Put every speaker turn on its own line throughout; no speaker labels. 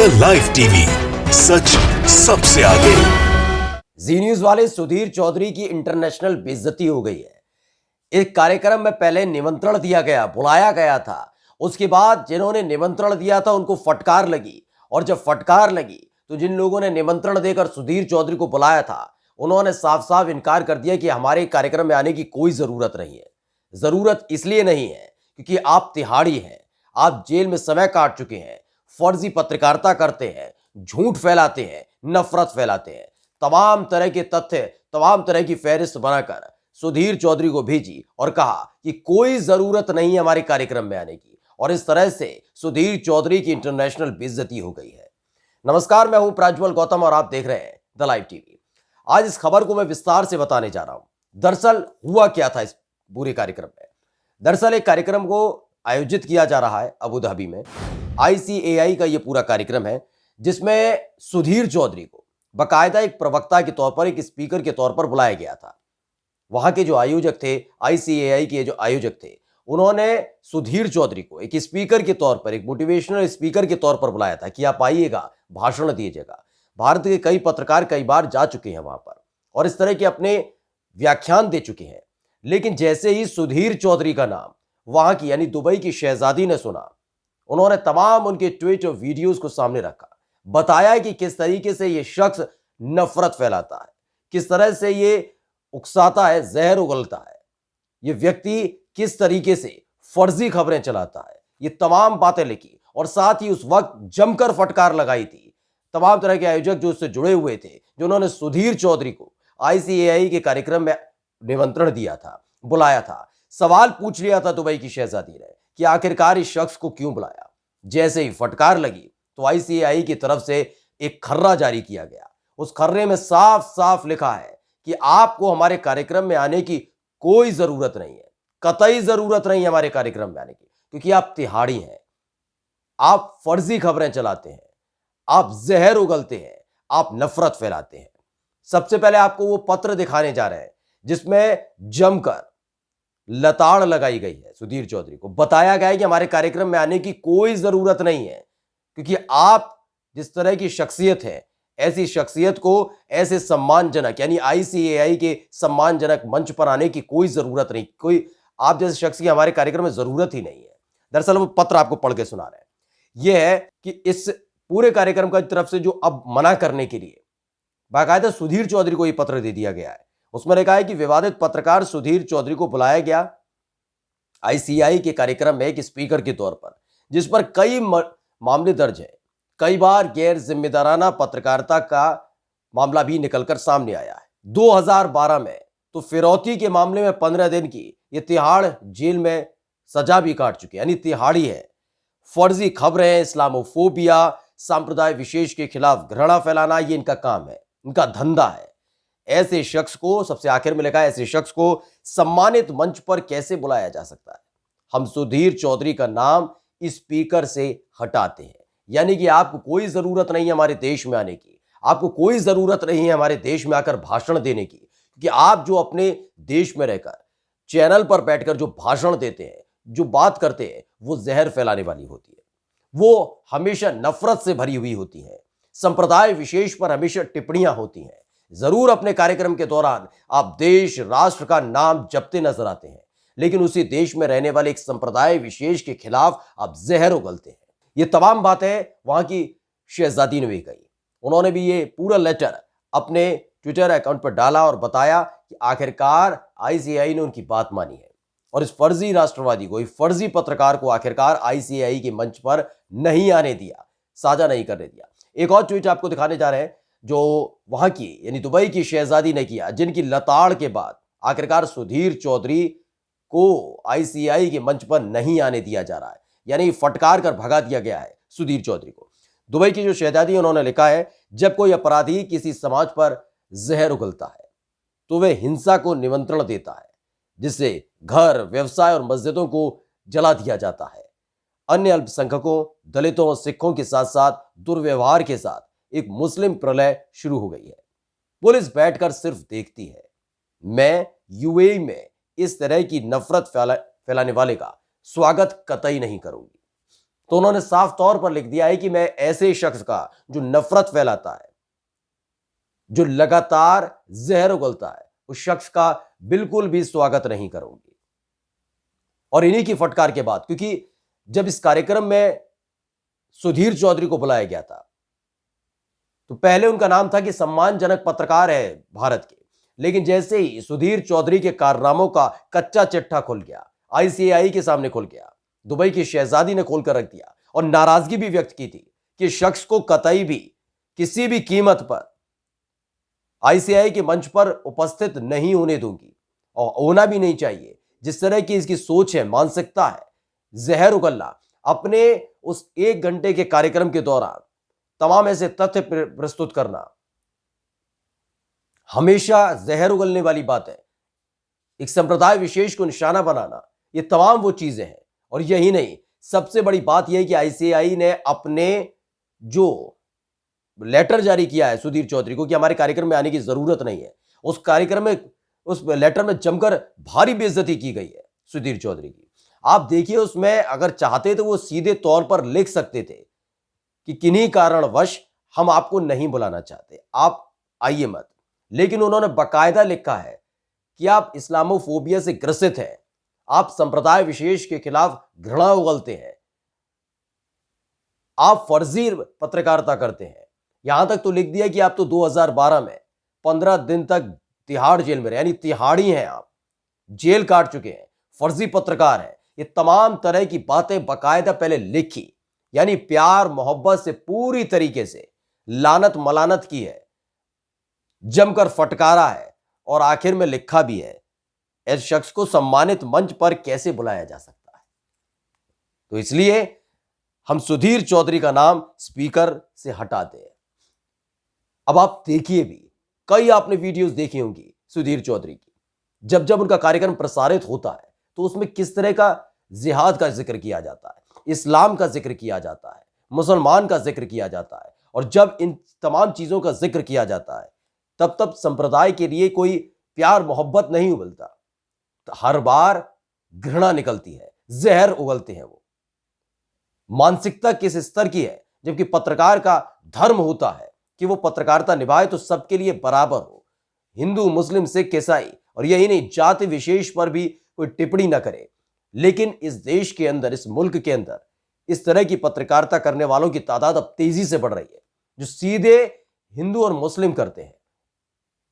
The live TV, सच सबसे आगे।
जी news वाले सुधीर चौधरी की इंटरनेशनल बेइज्जती हो गई है। एक कार्यक्रम में पहले निमंत्रण दिया गया, बुलाया गया था। उसके बाद जिन्होंने निमंत्रण दिया था उनको फटकार लगी, और जब फटकार लगी तो जिन लोगों ने निमंत्रण देकर सुधीर चौधरी को बुलाया था उन्होंने साफ साफ इनकार कर दिया कि हमारे कार्यक्रम में आने की कोई जरूरत नहीं है। जरूरत इसलिए नहीं है क्योंकि आप तिहाड़ी हैं, आप जेल में समय काट चुके हैं, फर्जी पत्रकारिता करते हैं, झूठ फैलाते हैं, नफरत फैलाते हैं। तमाम तरह के तथ्य, तमाम तरह की फहरिस्त बनाकर सुधीर चौधरी को भेजी और कहा कि कोई जरूरत नहीं है हमारे कार्यक्रम में आने की, और इस तरह से सुधीर चौधरी की इंटरनेशनल बेइज्जती हो गई है। नमस्कार, मैं हूं प्राज्वल गौतम और आप देख रहे हैं द लाइव टीवी। आज इस खबर को मैं विस्तार से बताने जा रहा हूं। दरअसल हुआ क्या था इस पूरे कार्यक्रम में। दरअसल एक कार्यक्रम को आयोजित किया जा रहा है अबू धाबी में। ICAI का यह पूरा कार्यक्रम है जिसमें सुधीर चौधरी को बाकायदा एक प्रवक्ता के तौर पर, एक स्पीकर के तौर पर बुलाया गया था। वहां के जो आयोजक थे, ICAI के जो आयोजक थे, उन्होंने सुधीर चौधरी को एक स्पीकर के तौर पर, एक मोटिवेशनल स्पीकर के तौर पर बुलाया था कि आप आइएगा, भाषण दीजिएगा। भारत के कई पत्रकार कई बार जा चुके हैं वहां पर और इस तरह के अपने व्याख्यान दे चुके हैं। लेकिन जैसे ही सुधीर चौधरी का नाम वहां की यानी दुबई की शहजादी ने सुना, उन्होंने तमाम उनके ट्वीट और वीडियोस को सामने रखा, बताया कि किस तरीके से ये शख्स नफरत फैलाता है, किस तरह से ये उकसाता है, जहर उगलता है, ये व्यक्ति किस तरीके से फर्जी खबरें चलाता है। ये तमाम बातें लिखी और साथ ही उस वक्त जमकर फटकार लगाई थी तमाम तरह के आयोजक जो उससे जुड़े हुए थे, जो उन्होंने सुधीर चौधरी को ICAI के कार्यक्रम में निमंत्रण दिया था, बुलाया था। सवाल पूछ लिया था दुबई की शहजादी ने कि आखिरकार इस शख्स को क्यों बुलाया। जैसे ही फटकार लगी तो ICAI की तरफ से एक खर्रा जारी किया गया। उस खर्रे में साफ साफ लिखा है कि आपको हमारे कार्यक्रम में आने की कोई जरूरत नहीं है, कतई जरूरत नहीं है हमारे कार्यक्रम में आने की, क्योंकि आप तिहाड़ी हैं, आप फर्जी खबरें चलाते हैं, आप जहर उगलते हैं, आप नफरत फैलाते हैं। सबसे पहले आपको वो पत्र दिखाने जा रहे हैं जिसमें जमकर लताड़ लगाई गई है। सुधीर चौधरी को बताया गया है कि हमारे कार्यक्रम में आने की कोई जरूरत नहीं है, क्योंकि आप जिस तरह की शख्सियत है, ऐसी शख्सियत को ऐसे सम्मानजनक यानी ICAI के सम्मानजनक मंच पर आने की कोई जरूरत नहीं, कोई आप जैसे शख्स की हमारे कार्यक्रम में जरूरत ही नहीं है। दरअसल वो पत्र आपको पढ़ के सुना रहे हैं। यह है कि इस पूरे कार्यक्रम की तरफ से जो अब मना करने के लिए बाकायदा सुधीर चौधरी को यह पत्र दे दिया गया है। उसमें लिखा है कि विवादित पत्रकार सुधीर चौधरी को बुलाया गया ICAI के कार्यक्रम में एक स्पीकर के तौर पर, जिस पर कई मामले दर्ज है। कई बार गैर जिम्मेदाराना पत्रकारिता का मामला भी निकलकर सामने आया है। 2012 में तो फिरौती के मामले में 15 दिन की ये तिहाड़ जेल में सजा भी काट चुके, यानी तिहाड़ी है। फर्जी खबरें, इस्लामोफोबिया, सांप्रदाय विशेष के खिलाफ घृणा फैलाना, ये इनका काम है, इनका धंधा है। ऐसे शख्स को, सबसे आखिर में लिखा है, ऐसे शख्स को सम्मानित मंच पर कैसे बुलाया जा सकता है। हम सुधीर चौधरी का नाम स्पीकर से हटाते हैं, यानी कि आपको कोई जरूरत नहीं है हमारे देश में आने की, आपको कोई जरूरत नहीं है हमारे देश में आकर भाषण देने की, क्योंकि आप जो अपने देश में रहकर चैनल पर बैठकर जो भाषण देते हैं, जो बात करते हैं, वो जहर फैलाने वाली होती है, वो हमेशा नफरत से भरी हुई होती है, संप्रदाय विशेष पर हमेशा टिप्पणियां होती हैं। जरूर अपने कार्यक्रम के दौरान आप देश राष्ट्र का नाम जपते नजर आते हैं, लेकिन उसी देश में रहने वाले एक संप्रदाय विशेष के खिलाफ आप जहर उगलते हैं। ये तमाम बातें वहां की शहजादी ने भी कही। उन्होंने भी ये पूरा लेटर अपने ट्विटर अकाउंट पर डाला और बताया कि आखिरकार ICAI ने उनकी बात मानी है और इस फर्जी राष्ट्रवादी को, इस फर्जी पत्रकार को आखिरकार ICAI के मंच पर नहीं आने दिया, साझा नहीं करने दिया। एक और ट्वीट आपको दिखाने जा रहे हैं जो वहां की यानी दुबई की शहजादी ने किया, जिनकी लताड़ के बाद आखिरकार सुधीर चौधरी को ICAI के मंच पर नहीं आने दिया जा रहा है, यानी फटकार कर भगा दिया गया है सुधीर चौधरी को। दुबई की जो शहजादी, उन्होंने लिखा है, जब कोई अपराधी किसी समाज पर जहर उगलता है तो वह हिंसा को निमंत्रण देता है, जिससे घर, व्यवसाय और मस्जिदों को जला दिया जाता है। अन्य अल्पसंख्यकों, दलितों और सिखों के साथ साथ दुर्व्यवहार के साथ एक मुस्लिम प्रलय शुरू हो गई है। पुलिस बैठकर सिर्फ देखती है। मैं UAE में इस तरह की नफरत फैलाने वाले का स्वागत कतई नहीं करूंगी। तो उन्होंने साफ तौर पर लिख दिया है कि मैं ऐसे शख्स का जो नफरत फैलाता है, जो लगातार जहर उगलता है, उस शख्स का बिल्कुल भी स्वागत नहीं करूंगी। और इन्हीं की फटकार के बाद, क्योंकि जब इस कार्यक्रम में सुधीर चौधरी को बुलाया गया था तो पहले उनका नाम था कि सम्मानजनक पत्रकार है भारत के, लेकिन जैसे ही सुधीर चौधरी के कारनामों का कच्चा चिट्ठा खुल गया, आईसीएआई के सामने खुल गया, दुबई की शहजादी ने खोलकर रख दिया और नाराजगी भी व्यक्त की थी कि शख्स को कतई भी किसी भी कीमत पर आईसीएआई के मंच पर उपस्थित नहीं होने दूंगी और होना भी नहीं चाहिए। जिस तरह की इसकी सोच है, मानसिकता है, जहर उगलना, अपने उस 1 घंटे के कार्यक्रम के दौरान तमाम ऐसे तथ्य प्रस्तुत करना, हमेशा जहर उगलने वाली बात है, एक संप्रदाय विशेष को निशाना बनाना, ये तमाम वो चीजें हैं। और यही नहीं, सबसे बड़ी बात यह है कि आईसीएआई ने अपने जो लेटर जारी किया है सुधीर चौधरी को कि हमारे कार्यक्रम में आने की जरूरत नहीं है, उस कार्यक्रम में, उस लेटर में जमकर भारी बेइज्जती की गई है सुधीर चौधरी की। आप देखिए, उसमें अगर चाहते तो वो सीधे तौर पर लिख सकते थे कि किन्हीं कारणवश हम आपको नहीं बुलाना चाहते, आप आइए मत, लेकिन उन्होंने बकायदा लिखा है कि आप इस्लामोफोबिया से ग्रसित हैं, आप संप्रदाय विशेष के खिलाफ घृणा उगलते हैं, आप फर्जी पत्रकारिता करते हैं। यहां तक तो लिख दिया कि आप तो 2012 में 15 दिन तक तिहाड़ जेल में रहे, यानी तिहाड़ी हैं, आप जेल काट चुके हैं, फर्जी पत्रकार हैं। ये तमाम तरह की बातें बकायदा पहले लिखी, यानी प्यार मोहब्बत से पूरी तरीके से लानत मलानत की है, जमकर फटकारा है और आखिर में लिखा भी है ऐसे शख्स को सम्मानित मंच पर कैसे बुलाया जा सकता है। तो इसलिए हम सुधीर चौधरी का नाम स्पीकर से हटाते हैं। अब आप देखिए भी, कई आपने वीडियोस देखी होंगी सुधीर चौधरी की, जब जब उनका कार्यक्रम प्रसारित होता है तो उसमें किस तरह का जिहाद का जिक्र किया जाता है, इस्लाम का जिक्र किया जाता है, मुसलमान का जिक्र किया जाता है। और जब इन तमाम चीजों का जिक्र किया जाता है तब तब संप्रदाय के लिए कोई प्यार मोहब्बत नहीं उगलता, तो हर बार घृणा निकलती है, जहर उगलते हैं। वो मानसिकता किस स्तर की है, जबकि पत्रकार का धर्म होता है कि वो पत्रकारिता निभाए तो सबके लिए बराबर हो, हिंदू मुस्लिम सिख ईसाई, और यही नहीं, जाति विशेष पर भी कोई टिप्पणी ना करे। लेकिन इस देश के अंदर, इस मुल्क के अंदर इस तरह की पत्रकारिता करने वालों की तादाद अब तेजी से बढ़ रही है, जो सीधे हिंदू और मुस्लिम करते हैं,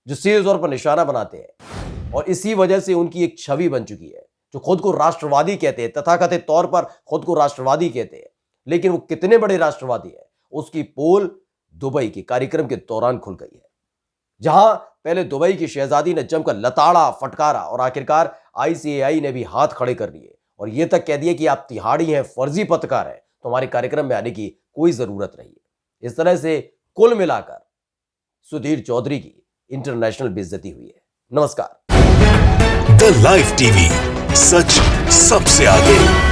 जो सीधे तौर पर निशाना बनाते हैं। और इसी वजह से उनकी एक छवि बन चुकी है, जो खुद को राष्ट्रवादी कहते हैं, तथाकथित तौर पर खुद को राष्ट्रवादी कहते हैं, लेकिन वो कितने बड़े राष्ट्रवादी है उसकी पोल दुबई के कार्यक्रम के दौरान खुल गई है, जहां पहले दुबई की शहजादी ने जमकर लताड़ा, फटकारा और आखिरकार आईसीएआई ने भी हाथ खड़े कर दिए और यह तक कह दिया कि आप तिहाड़ी हैं, फर्जी पत्रकार हैं, तो हमारे कार्यक्रम में आने की कोई जरूरत नहीं है। इस तरह से कुल मिलाकर सुधीर चौधरी की इंटरनेशनल बेइज्जती हुई है। नमस्कार।
द लाइव टीवी, सच सबसे आगे।